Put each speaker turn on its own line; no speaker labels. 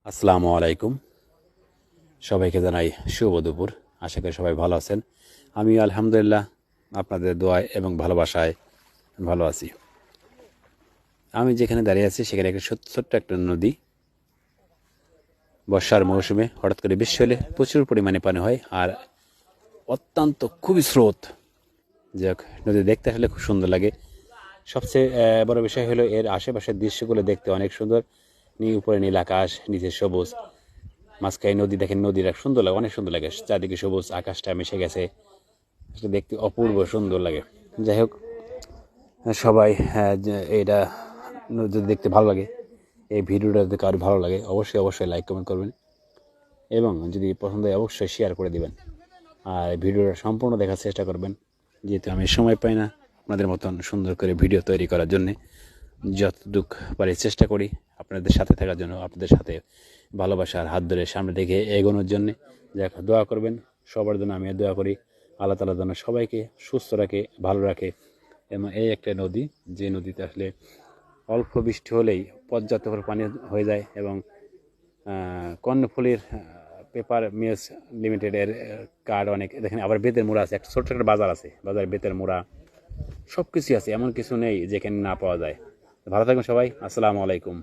আসসালামু আলাইকুম। সবাইকে জানাই শুভ দুপুর। আশা করি সবাই ভালো আছেন। আমি আলহামদুলিল্লাহ আপনাদের দোয়ায় এবং ভালোবাসায় ভালো আছি। আমি যেখানে দাঁড়িয়ে আছি সেখানে একটা ছোট্ট একটা নদী। বর্ষার মৌসুমে হঠাৎ করে বৃষ্টি হলে প্রচুর পরিমাণে পানি হয় আর অত্যন্ত খুবই স্রোত। যাক, নদী দেখতে আসলে খুব সুন্দর লাগে। সবচেয়ে বড় বিষয় হলো এর আশেপাশের দৃশ্যগুলো দেখতে অনেক সুন্দর। উপরে নীল আকাশ, নিচে সবুজ, মাঝখানে নদী। দেখেন নদীটা সুন্দর লাগে, অনেক সুন্দর লাগে। চারদিকে সবুজ, আকাশটা মিশে গেছে, দেখতে অপূর্ব সুন্দর লাগে। যাই হোক, সবাই এটা যদি দেখতে ভালো লাগে, এই ভিডিওটা যদি কারো ভালো লাগে অবশ্যই লাইক কমেন্ট করবেন এবং যদি পছন্দ হয় অবশ্যই শেয়ার করে দিবেন। আর ভিডিওটা সম্পূর্ণ দেখার চেষ্টা করবেন, যেহেতু আমি সময় পাই না আপনাদের মতন সুন্দর করে ভিডিও তৈরি করার জন্যে। যতটুকু পারি চেষ্টা করি আপনাদের সাথে থাকার জন্য, আপনাদের সাথে ভালোবাসার হাত ধরে সামনে দিকে এগোনোর জন্যে। যাক, দোয়া করবেন সবার জন্য। আমি দোয়া করি আল্লাহ তাআলা যেন সবাইকে সুস্থ রাখে, ভালো রাখে। এবং এই একটা নদী, যে নদীতে আসলে অল্প বৃষ্টি হলেই পর্যাপ্ত করে পানি হয়ে যায়। এবং কর্ণফুলীর পেপার মিলস লিমিটেডের কার্ড অনেক দেখেন। আবার বেতের মোড়া আছে, একটা ছোট্ট একটা বাজার আছে, বাজারে বেতের মোড়া সব কিছুই আছে, এমন কিছু নেই যেখানে না পাওয়া যায়। ভালো থাকবেন সবাই। আসসালামু আলাইকুম।